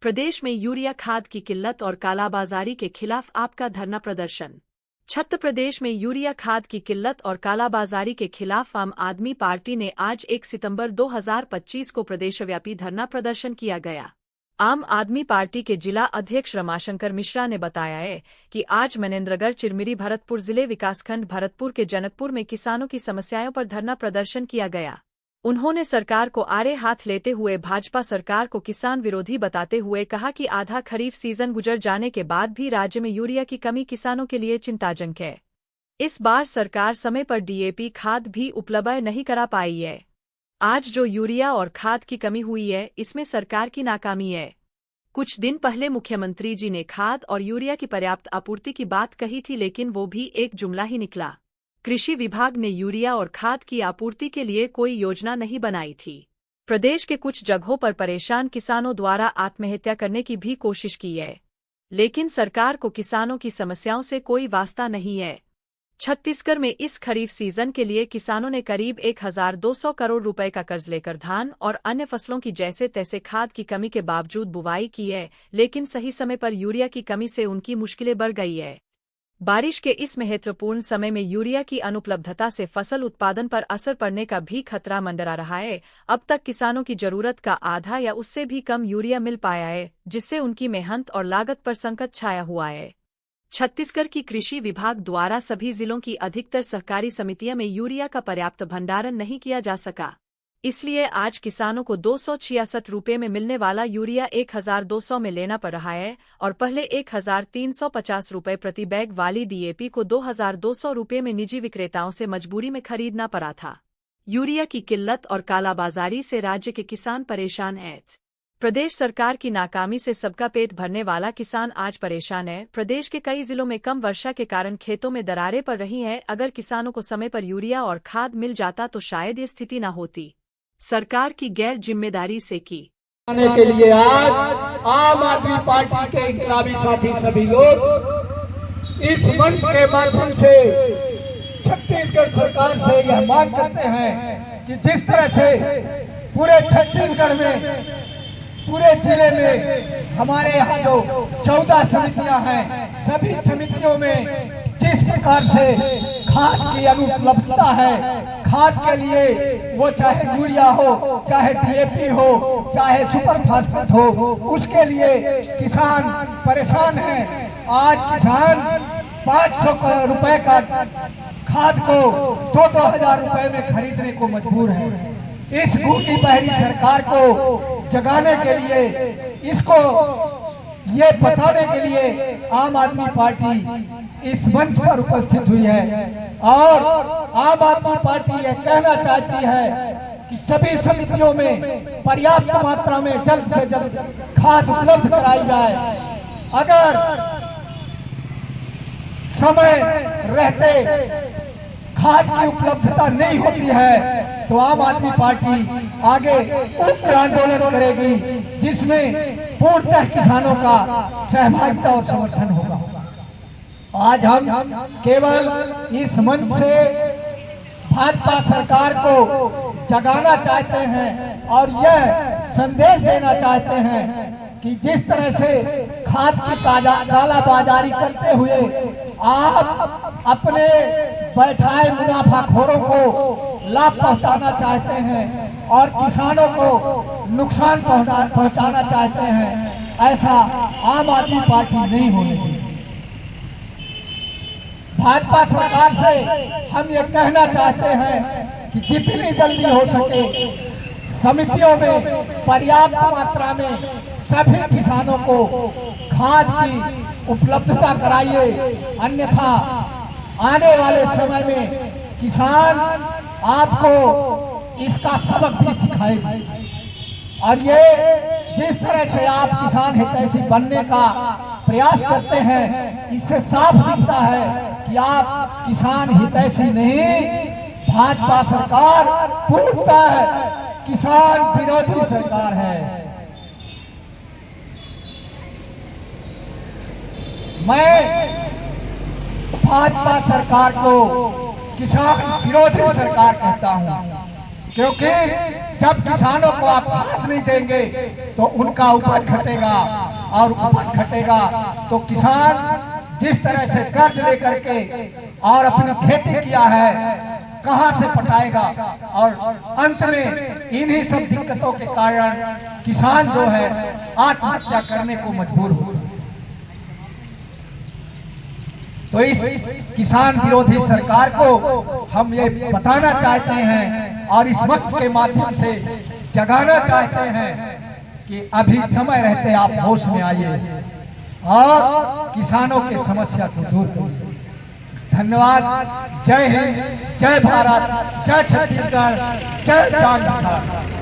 प्रदेश में यूरिया खाद की किल्लत और कालाबाजारी के खिलाफ आपका धरना प्रदर्शन। छत्तीसगढ़ प्रदेश में यूरिया खाद की किल्लत और कालाबाजारी के खिलाफ आम आदमी पार्टी ने आज 1 सितंबर 2025 को प्रदेशव्यापी धरना प्रदर्शन किया गया। आम आदमी पार्टी के जिला अध्यक्ष रमाशंकर मिश्रा ने बताया है कि आज मनेन्द्रगढ़ चिरमिरी भरतपुर जिले विकासखंड भरतपुर के जनकपुर में किसानों की समस्याओं पर धरना प्रदर्शन किया गया। उन्होंने सरकार को आड़े हाथ लेते हुए भाजपा सरकार को किसान विरोधी बताते हुए कहा कि आधा खरीफ सीजन गुजर जाने के बाद भी राज्य में यूरिया की कमी किसानों के लिए चिंताजनक है। इस बार सरकार समय पर डीएपी खाद भी उपलब्ध नहीं करा पाई है। आज जो यूरिया और खाद की कमी हुई है, इसमें सरकार की नाकामी है। कुछ दिन पहले मुख्यमंत्री जी ने खाद और यूरिया की पर्याप्त आपूर्ति की बात कही थी, लेकिन वो भी एक जुमला ही निकला। कृषि विभाग ने यूरिया और खाद की आपूर्ति के लिए कोई योजना नहीं बनाई थी। प्रदेश के कुछ जगहों पर परेशान किसानों द्वारा आत्महत्या करने की भी कोशिश की है, लेकिन सरकार को किसानों की समस्याओं से कोई वास्ता नहीं है। छत्तीसगढ़ में इस खरीफ सीजन के लिए किसानों ने करीब 1200 करोड़ रुपए का कर्ज लेकर धान और अन्य फसलों की जैसे तैसे खाद की कमी के बावजूद बुवाई की है, लेकिन सही समय पर यूरिया की कमी से उनकी मुश्किलें बढ़ गई है। बारिश के इस महत्वपूर्ण समय में यूरिया की अनुपलब्धता से फसल उत्पादन पर असर पड़ने का भी खतरा मंडरा रहा है। अब तक किसानों की जरूरत का आधा या उससे भी कम यूरिया मिल पाया है, जिससे उनकी मेहनत और लागत पर संकट छाया हुआ है। छत्तीसगढ़ की कृषि विभाग द्वारा सभी जिलों की अधिकतर सहकारी समितियों में यूरिया का पर्याप्त भंडारण नहीं किया जा सका, इसलिए आज किसानों को 266 रुपये में मिलने वाला यूरिया 1200 में लेना पड़ रहा है और पहले 1350 रुपये प्रति बैग वाली डीएपी को 2200 रुपये में निजी विक्रेताओं से मजबूरी में खरीदना पड़ा था। यूरिया की किल्लत और कालाबाजारी से राज्य के किसान परेशान हैं। प्रदेश सरकार की नाकामी से सबका पेट भरने वाला किसान आज परेशान है। प्रदेश के कई जिलों में कम वर्षा के कारण खेतों में दरारें पड़ रही हैं। अगर किसानों को समय पर यूरिया और खाद मिल जाता तो शायद ये स्थिति न होती। सरकार की गैर जिम्मेदारी से की के लिए आज आम आदमी पार्टी के इनकलाबी साथी सभी लोग इस मंच के माध्यम से छत्तीसगढ़ सरकार से यह मांग करते हैं कि जिस तरह से पूरे छत्तीसगढ़ में पूरे जिले में हमारे यहाँ जो 14 समितियां हैं, सभी समितियों में जिस प्रकार से खाद की अनुपलब्धता है, खाद के लिए वो चाहे यूरिया हो, चाहे डीएपी हो, चाहे सुपर फास्फेट हो, उसके लिए किसान परेशान हैं। आज किसान 500 रुपए का खाद को 2-2 हजार रुपए में खरीदने को मजबूर है। इस भूखी बहरी सरकार को जगाने के लिए, इसको ये बताने के लिए आम आदमी पार्टी इस मंच पर उपस्थित हुई है और आम आदमी पार्टी यह कहना चाहती है कि सभी समितियों में पर्याप्त मात्रा में जल्द से जल्द खाद उपलब्ध कराई जाए। अगर समय रहते खाद की उपलब्धता नहीं होती है तो आम आदमी पार्टी आगे उग्र आंदोलन करेगी, जिसमें पूर्णतः किसानों का सहभागिता और समर्थन होगा। आज हम केवल इस मंच से भाजपा सरकार को जगाना चाहते हैं और यह संदेश देना चाहते हैं कि जिस तरह से खाद की कालाबाजारी करते हुए आप अपने बैठाए मुनाफाखोरों को लाभ पहुंचाना चाहते हैं और किसानों को नुकसान पहुंचाना चाहते हैं, ऐसा आम आदमी पार्टी नहीं होने देगी। भाजपा सरकार से हम ये कहना चाहते हैं कि जितनी जल्दी हो सके समितियों में पर्याप्त मात्रा में सभी किसानों को खाद की उपलब्धता कराइए, अन्यथा आने वाले समय में किसान आपको इसका सबक भी सिखाएंगे। और ये जिस तरह से आप किसान हितैषी बनने का प्रयास करते हैं, इससे साफ दिखता है कि आप किसान हितैषी नहीं, भाजपा सरकार पूर्णतः किसान विरोधी सरकार है। मैं भाजपा सरकार को किसान विरोधी सरकार कहता हूं, क्योंकि जब किसानों को आप खाद नहीं देंगे तो उनका उपज घटेगा, और उपज घटेगा तो किसान जिस तरह से कर्ज लेकर के और अपनी खेती किया है कहां से पटाएगा, और अंत में इन्हीं सब दिक्कतों के कारण किसान जो है आत्महत्या करने को मजबूर हो। तो इस किसान विरोधी सरकार को हम ये बताना चाहते हैं और इस मंच के माध्यम से जगाना चाहते हैं कि अभी समय रहते आप होश में आइए और किसानों की समस्या को दूर करिए। धन्यवाद। जय हिंद, जय भारत, जय छत्तीसगढ़, जय चांद।